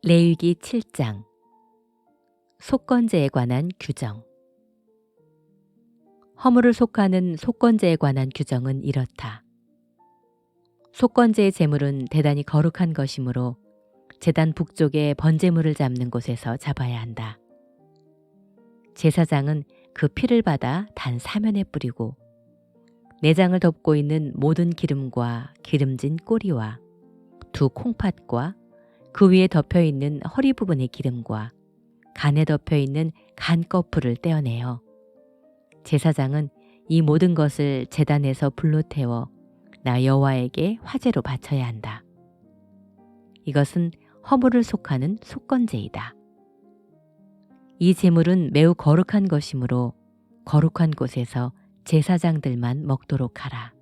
레위기 7장 속건제에 관한 규정. 허물을 속하는 속건제에 관한 규정은 이렇다. 속건제의 제물은 대단히 거룩한 것이므로 제단 북쪽에 번제물을 잡는 곳에서 잡아야 한다. 제사장은 그 피를 받아 단 사면에 뿌리고 내장을 덮고 있는 모든 기름과 기름진 꼬리와 두 콩팥과 그 위에 덮여 있는 허리 부분의 기름과 간에 덮여 있는 간 거풀을 떼어내어 제사장은 이 모든 것을 제단에서 불로 태워 나 여호와에게 화제로 바쳐야 한다. 이것은 허물을 속하는 속건제이다. 이 제물은 매우 거룩한 것이므로 거룩한 곳에서 제사장들만 먹도록 하라.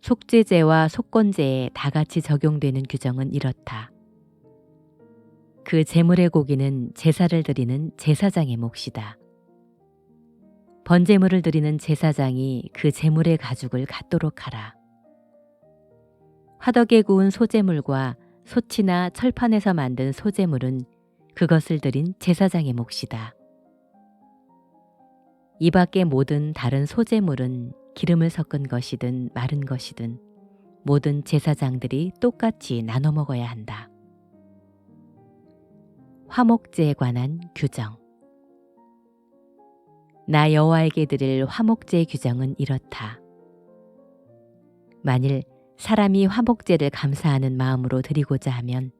속죄제와 속건제에 다 같이 적용되는 규정은 이렇다. 그 제물의 고기는 제사를 드리는 제사장의 몫이다. 번제물을 드리는 제사장이 그 제물의 가죽을 갖도록 하라. 화덕에 구운 소제물과 소치나 철판에서 만든 소제물은 그것을 드린 제사장의 몫이다. 이 밖의 모든 다른 소제물은 기름을 섞은 것이든 마른 것이든 모든 제사장들이 똑같이 나눠 먹어야 한다. 화목제에 관한 규정. 나 여호와에게 드릴 화목제의 규정은 이렇다. 만일 사람이 화목제를 감사하는 마음으로 드리고자 하면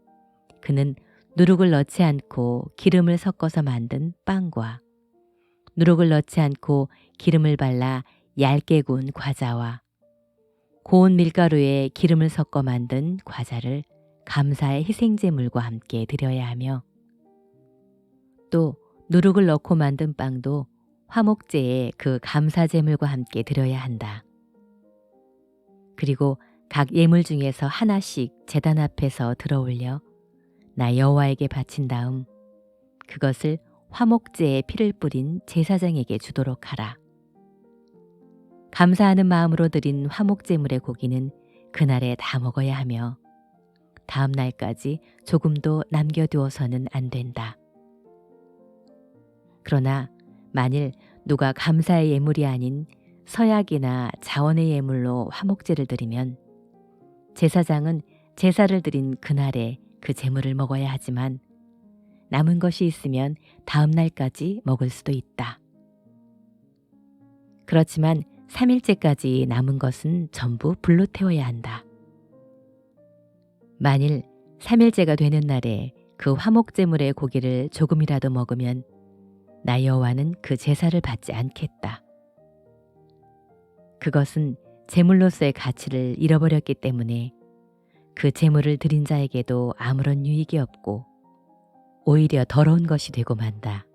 그는 누룩을 넣지 않고 기름을 섞어서 만든 빵과 누룩을 넣지 않고 기름을 발라 얇게 구운 과자와 고운 밀가루에 기름을 섞어 만든 과자를 감사의 희생제물과 함께 드려야 하며 또 누룩을 넣고 만든 빵도 화목제에 그 감사제물과 함께 드려야 한다. 그리고 각 예물 중에서 하나씩 제단 앞에서 들어올려 나 여호와에게 바친 다음 그것을 화목제에 피를 뿌린 제사장에게 주도록 하라. 감사하는 마음으로 드린 화목제물의 고기는 그날에 다 먹어야 하며 다음 날까지 조금도 남겨두어서는 안 된다. 그러나 만일 누가 감사의 예물이 아닌 서약이나 자원의 예물로 화목제를 드리면 제사장은 제사를 드린 그날에 그 제물을 먹어야 하지만 남은 것이 있으면 다음 날까지 먹을 수도 있다. 그렇지만 3일째까지 남은 것은 전부 불로 태워야 한다. 만일 3일째가 되는 날에 그 화목제물의 고기를 조금이라도 먹으면 나 여호와는 그 제사를 받지 않겠다. 그것은 제물로서의 가치를 잃어버렸기 때문에 그 제물을 드린 자에게도 아무런 유익이 없고 오히려 더러운 것이 되고 만다.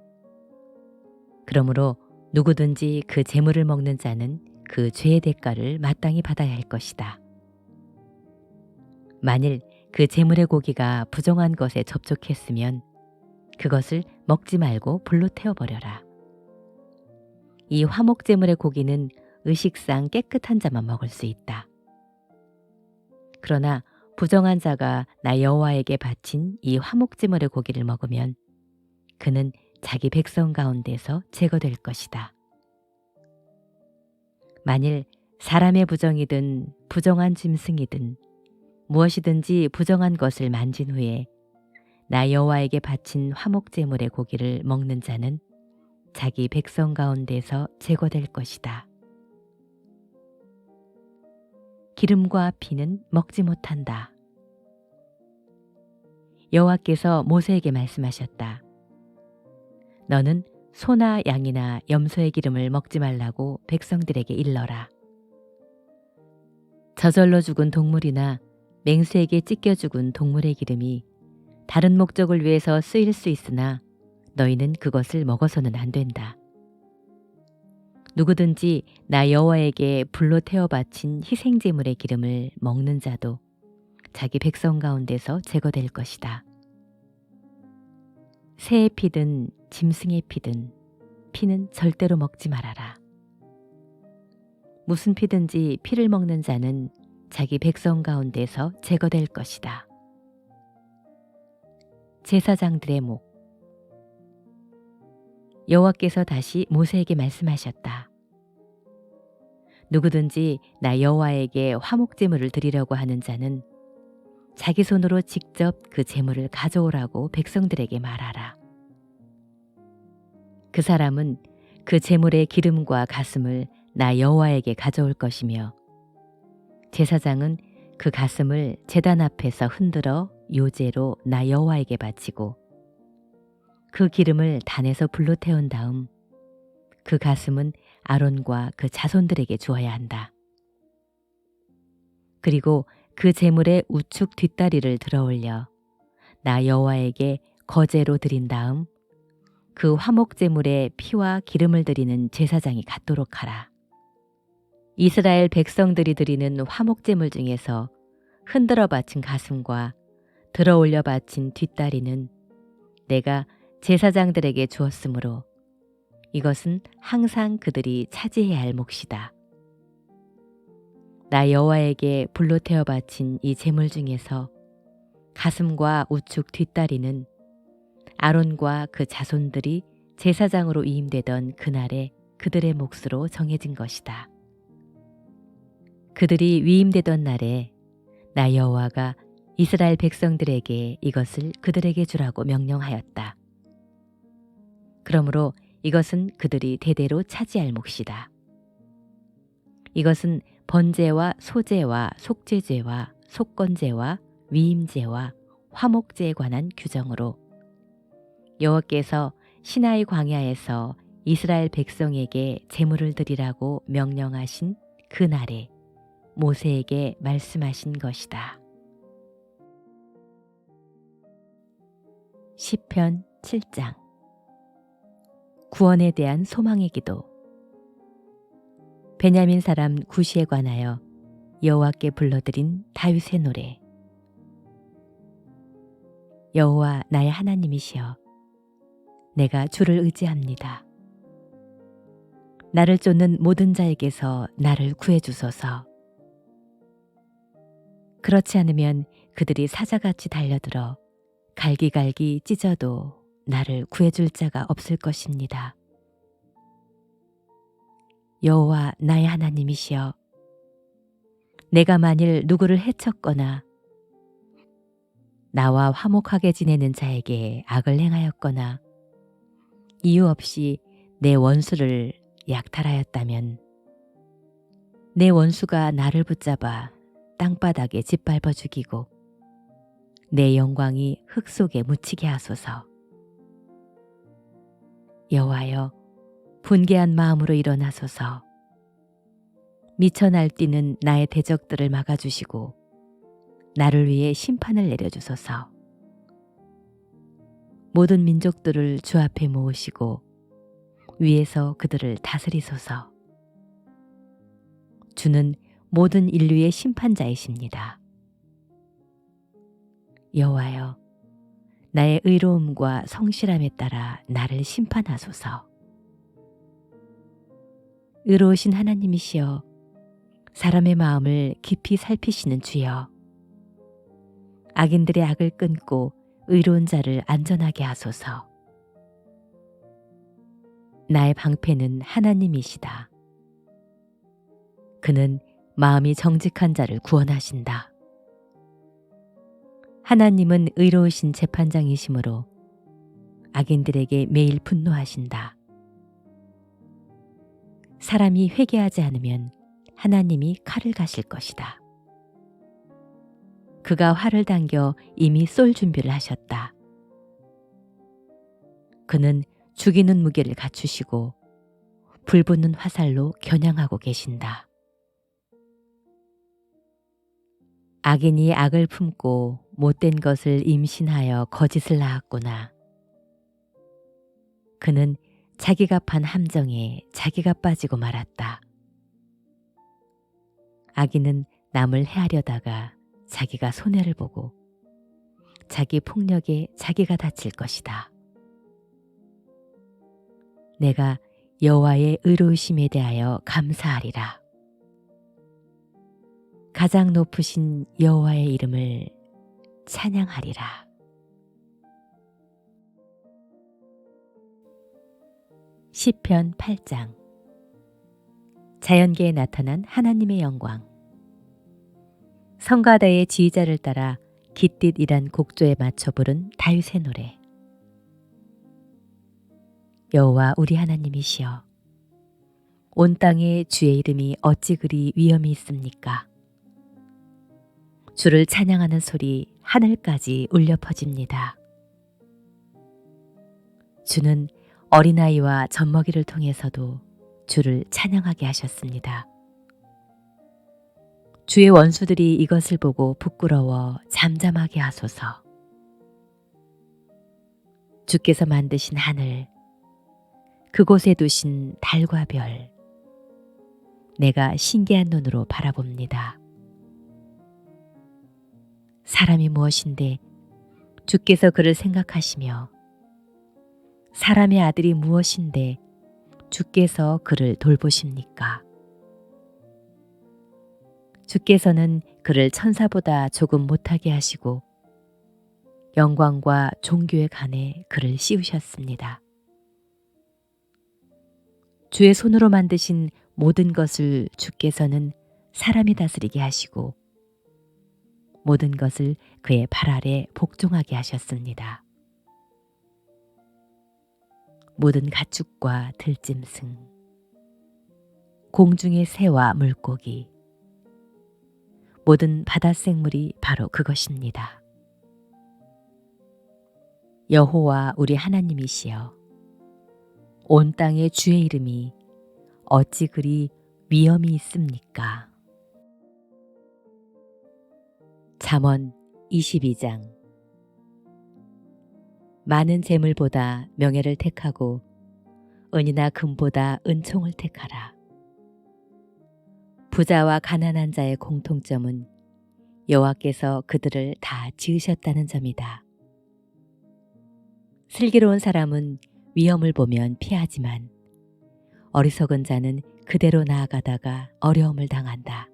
그러므로 누구든지 그 제물을 먹는 자는 그 죄의 대가를 마땅히 받아야 할 것이다. 만일 그 제물의 고기가 부정한 것에 접촉했으면 그것을 먹지 말고 불로 태워버려라. 이 화목제물의 고기는 의식상 깨끗한 자만 먹을 수 있다. 그러나 부정한 자가 나 여호와에게 바친 이 화목제물의 고기를 먹으면 그는 자기 백성 가운데서 제거될 것이다. 만일 사람의 부정이든 부정한 짐승이든 무엇이든지 부정한 것을 만진 후에 나 여호와에게 바친 화목제물의 고기를 먹는 자는 자기 백성 가운데서 제거될 것이다. 기름과 피는 먹지 못한다. 여호와께서 모세에게 말씀하셨다. 너는 소나 양이나 염소의 기름을 먹지 말라고 백성들에게 일러라. 저절로 죽은 동물이나 맹수에게 찢겨 죽은 동물의 기름이 다른 목적을 위해서 쓰일 수 있으나 너희는 그것을 먹어서는 안 된다. 누구든지 나 여호와에게 불로 태워 바친 희생제물의 기름을 먹는 자도 자기 백성 가운데서 제거될 것이다. 새의 피든 짐승의 피든 피는 절대로 먹지 말아라. 무슨 피든지 피를 먹는 자는 자기 백성 가운데서 제거될 것이다. 제사장들의 목. 여호와께서 다시 모세에게 말씀하셨다. 누구든지 나 여호와에게 화목 제물을 드리려고 하는 자는 자기 손으로 직접 그 제물을 가져오라고 백성들에게 말하라. 그 사람은 그 제물의 기름과 가슴을 나 여호와에게 가져올 것이며 제사장은 그 가슴을 제단 앞에서 흔들어 요제로 나 여호와에게 바치고 그 기름을 단에서 불로 태운 다음 그 가슴은 아론과 그 자손들에게 주어야 한다. 그리고 그 제물의 우측 뒷다리를 들어올려 나 여호와에게 거제로 드린 다음 그 화목 제물의 피와 기름을 드리는 제사장이 갖도록 하라. 이스라엘 백성들이 드리는 화목 제물 중에서 흔들어 바친 가슴과 들어올려 바친 뒷다리는 내가 제사장들에게 주었으므로 이것은 항상 그들이 차지해야 할 몫이다. 나 여호와에게 불로 태워 바친 이 제물 중에서 가슴과 우측 뒷다리는 아론과 그 자손들이 제사장으로 위임되던 그날에 그들의 몫으로 정해진 것이다. 그들이 위임되던 날에 나 여호와가 이스라엘 백성들에게 이것을 그들에게 주라고 명령하였다. 그러므로 이것은 그들이 대대로 차지할 몫이다. 이것은 번제와 소제와 속죄제와 속건제와 위임제와 화목제에 관한 규정으로 여호와께서 시나이 광야에서 이스라엘 백성에게 제물을 드리라고 명령하신 그 날에 모세에게 말씀하신 것이다. 시편 7장. 구원에 대한 소망의 기도. 베냐민 사람 구시에 관하여 여호와께 불러드린 다윗의 노래. 여호와 나의 하나님이시여, 내가 주를 의지합니다. 나를 쫓는 모든 자에게서 나를 구해주소서. 그렇지 않으면 그들이 사자같이 달려들어 갈기갈기 찢어도 나를 구해줄 자가 없을 것입니다. 여호와 나의 하나님이시여, 내가 만일 누구를 해쳤거나 나와 화목하게 지내는 자에게 악을 행하였거나 이유 없이 내 원수를 약탈하였다면 내 원수가 나를 붙잡아 땅바닥에 짓밟아 죽이고 내 영광이 흙 속에 묻히게 하소서. 여호와여, 분개한 마음으로 일어나소서. 미쳐 날뛰는 나의 대적들을 막아주시고 나를 위해 심판을 내려주소서. 모든 민족들을 주 앞에 모으시고 위에서 그들을 다스리소서. 주는 모든 인류의 심판자이십니다. 여호와여, 나의 의로움과 성실함에 따라 나를 심판하소서. 의로우신 하나님이시여, 사람의 마음을 깊이 살피시는 주여, 악인들의 악을 끊고 의로운 자를 안전하게 하소서. 나의 방패는 하나님이시다. 그는 마음이 정직한 자를 구원하신다. 하나님은 의로우신 재판장이시므로 악인들에게 매일 분노하신다. 사람이 회개하지 않으면 하나님이 칼을 가실 것이다. 그가 활을 당겨 이미 쏠 준비를 하셨다. 그는 죽이는 무게를 갖추시고 불붙는 화살로 겨냥하고 계신다. 악인이 악을 품고 못된 것을 임신하여 거짓을 낳았구나. 그는 자기가 판 함정에 자기가 빠지고 말았다. 악인은 남을 해하려다가 자기가 손해를 보고 자기 폭력에 자기가 다칠 것이다. 내가 여호와의 의로우심에 대하여 감사하리라. 가장 높으신 여호와의 이름을 찬양하리라. 시편 8장. 자연계에 나타난 하나님의 영광. 성가대의 지휘자를 따라 깃딧이란 곡조에 맞춰 부른 다윗의 노래. 여호와 우리 하나님이시여, 온 땅에 주의 이름이 어찌 그리 위엄이 있습니까? 주를 찬양하는 소리 하늘까지 울려 퍼집니다. 주는 어린아이와 젖먹이를 통해서도 주를 찬양하게 하셨습니다. 주의 원수들이 이것을 보고 부끄러워 잠잠하게 하소서. 주께서 만드신 하늘, 그곳에 두신 달과 별, 내가 신기한 눈으로 바라봅니다. 사람이 무엇인데 주께서 그를 생각하시며, 사람의 아들이 무엇인데 주께서 그를 돌보십니까? 주께서는 그를 천사보다 조금 못하게 하시고 영광과 존귀의 간에 그를 씌우셨습니다. 주의 손으로 만드신 모든 것을 주께서는 사람이 다스리게 하시고 모든 것을 그의 발 아래 복종하게 하셨습니다. 모든 가축과 들짐승, 공중의 새와 물고기, 모든 바다 생물이 바로 그것입니다. 여호와 우리 하나님이시여, 온 땅에 주의 이름이 어찌 그리 위엄이 있습니까? 잠언 22장. 많은 재물보다 명예를 택하고 은이나 금보다 은총을 택하라. 부자와 가난한 자의 공통점은 여호와께서 그들을 다 지으셨다는 점이다. 슬기로운 사람은 위험을 보면 피하지만 어리석은 자는 그대로 나아가다가 어려움을 당한다.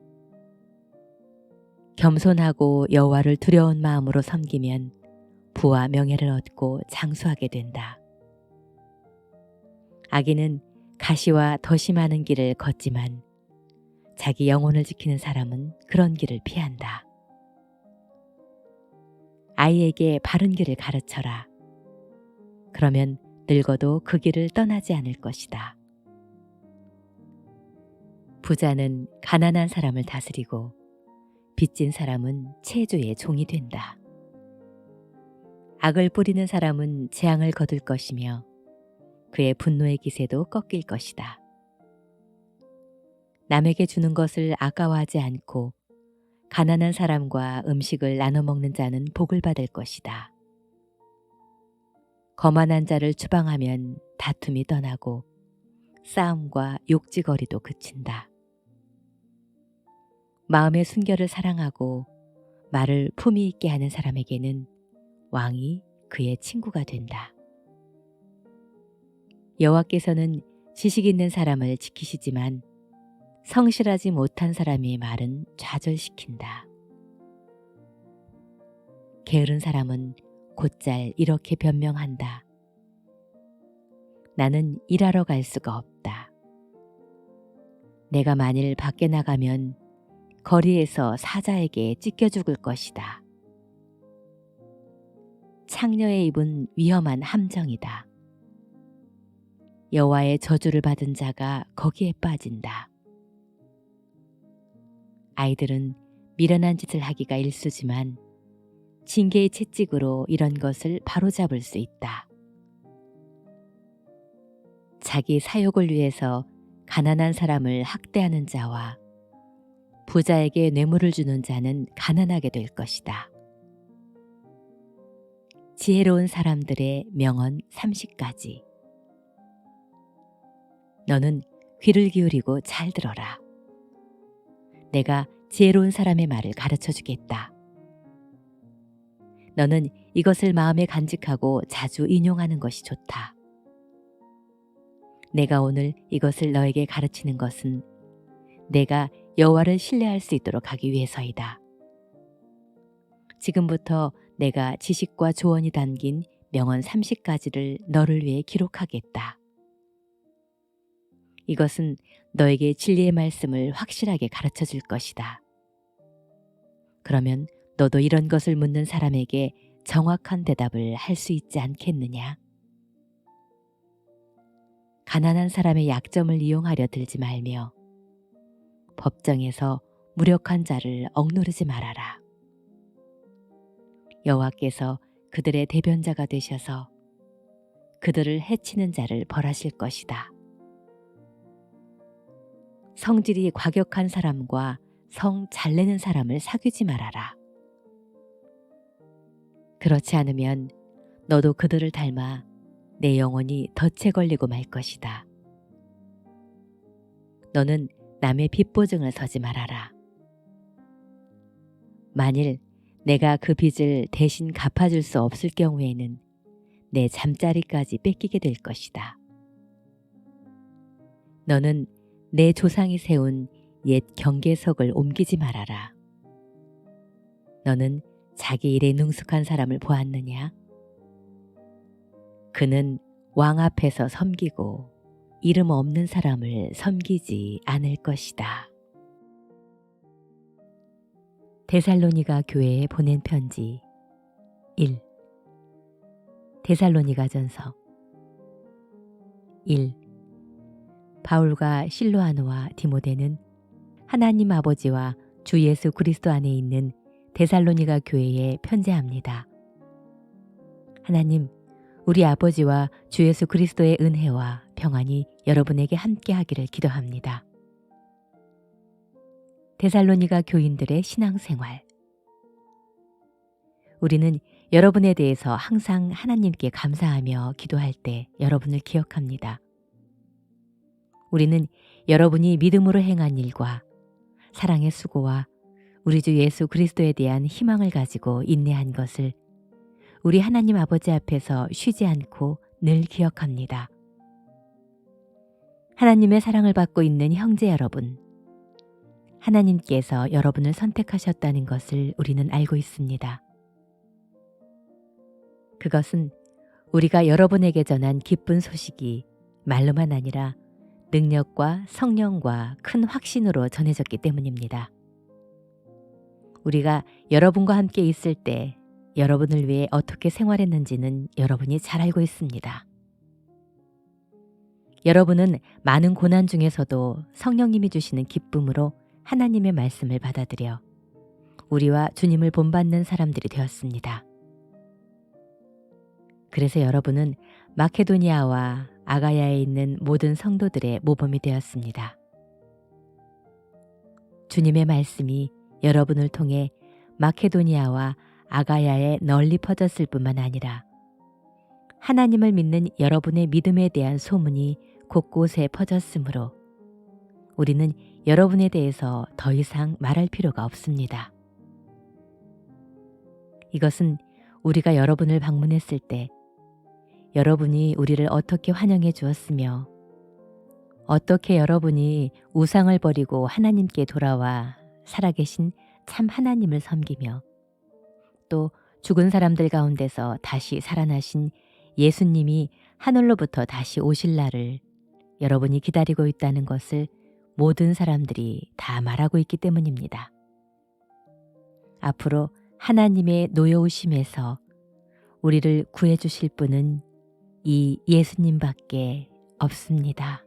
겸손하고 여호와를 두려운 마음으로 섬기면 부와 명예를 얻고 장수하게 된다. 악인은 가시와 덫이 많은 길을 걷지만 자기 영혼을 지키는 사람은 그런 길을 피한다. 아이에게 바른 길을 가르쳐라. 그러면 늙어도 그 길을 떠나지 않을 것이다. 부자는 가난한 사람을 다스리고 빚진 사람은 채주의 종이 된다. 악을 뿌리는 사람은 재앙을 거둘 것이며 그의 분노의 기세도 꺾일 것이다. 남에게 주는 것을 아까워하지 않고 가난한 사람과 음식을 나눠 먹는 자는 복을 받을 것이다. 거만한 자를 추방하면 다툼이 떠나고 싸움과 욕지거리도 그친다. 마음의 순결을 사랑하고 말을 품위 있게 하는 사람에게는 왕이 그의 친구가 된다. 여호와께서는 지식 있는 사람을 지키시지만 성실하지 못한 사람의 말은 좌절시킨다. 게으른 사람은 곧잘 이렇게 변명한다. 나는 일하러 갈 수가 없다. 내가 만일 밖에 나가면 거리에서 사자에게 찢겨 죽을 것이다. 창녀의 입은 위험한 함정이다. 여호와의 저주를 받은 자가 거기에 빠진다. 아이들은 미련한 짓을 하기가 일쑤지만 징계의 채찍으로 이런 것을 바로잡을 수 있다. 자기 사욕을 위해서 가난한 사람을 학대하는 자와 부자에게 뇌물을 주는 자는 가난하게 될 것이다. 지혜로운 사람들의 명언 30가지. 너는 귀를 기울이고 잘 들어라. 내가 지혜로운 사람의 말을 가르쳐 주겠다. 너는 이것을 마음에 간직하고 자주 인용하는 것이 좋다. 내가 오늘 이것을 너에게 가르치는 것은 내가 여호와를 신뢰할 수 있도록 하기 위해서이다. 지금부터 내가 지식과 조언이 담긴 명언 30가지를 너를 위해 기록하겠다. 이것은 너에게 진리의 말씀을 확실하게 가르쳐 줄 것이다. 그러면 너도 이런 것을 묻는 사람에게 정확한 대답을 할 수 있지 않겠느냐? 가난한 사람의 약점을 이용하려 들지 말며 법정에서 무력한 자를 억누르지 말아라. 여호와께서 그들의 대변자가 되셔서 그들을 해치는 자를 벌하실 것이다. 성질이 과격한 사람과 성 잘 내는 사람을 사귀지 말아라. 그렇지 않으면 너도 그들을 닮아 내 영혼이 덫에 걸리고 말 것이다. 너는 남의 빚보증을 서지 말아라. 만일 내가 그 빚을 대신 갚아줄 수 없을 경우에는 내 잠자리까지 뺏기게 될 것이다. 너는 내 조상이 세운 옛 경계석을 옮기지 말아라. 너는 자기 일에 능숙한 사람을 보았느냐? 그는 왕 앞에서 섬기고 이름 없는 사람을 섬기지 않을 것이다. 데살로니가 교회에 보낸 편지 1. 데살로니가전서 1. 바울과 실로아노와 디모데는 하나님 아버지와 주 예수 그리스도 안에 있는 데살로니가 교회에 편지합니다. 하나님, 우리 아버지와 주 예수 그리스도의 은혜와 평안이 여러분에게 함께하기를 기도합니다. 데살로니가 교인들의 신앙생활. 우리는 여러분에 대해서 항상 하나님께 감사하며 기도할 때 여러분을 기억합니다. 우리는 여러분이 믿음으로 행한 일과 사랑의 수고와 우리 주 예수 그리스도에 대한 희망을 가지고 인내한 것을 우리 하나님 아버지 앞에서 쉬지 않고 늘 기억합니다. 하나님의 사랑을 받고 있는 형제 여러분, 하나님께서 여러분을 선택하셨다는 것을 우리는 알고 있습니다. 그것은 우리가 여러분에게 전한 기쁜 소식이 말로만 아니라 능력과 성령과 큰 확신으로 전해졌기 때문입니다. 우리가 여러분과 함께 있을 때 여러분을 위해 어떻게 생활했는지는 여러분이 잘 알고 있습니다. 여러분은 많은 고난 중에서도 성령님이 주시는 기쁨으로 하나님의 말씀을 받아들여 우리와 주님을 본받는 사람들이 되었습니다. 그래서 여러분은 마케도니아와 아가야에 있는 모든 성도들의 모범이 되었습니다. 주님의 말씀이 여러분을 통해 마케도니아와 아가야에 널리 퍼졌을 뿐만 아니라 하나님을 믿는 여러분의 믿음에 대한 소문이 곳곳에 퍼졌으므로 우리는 여러분에 대해서 더 이상 말할 필요가 없습니다. 이것은 우리가 여러분을 방문했을 때 여러분이 우리를 어떻게 환영해 주었으며 어떻게 여러분이 우상을 버리고 하나님께 돌아와 살아계신 참 하나님을 섬기며 또 죽은 사람들 가운데서 다시 살아나신 예수님이 하늘로부터 다시 오실 날을 여러분이 기다리고 있다는 것을 모든 사람들이 다 말하고 있기 때문입니다. 앞으로 하나님의 노여우심에서 우리를 구해 주실 분은 이 예수님밖에 없습니다.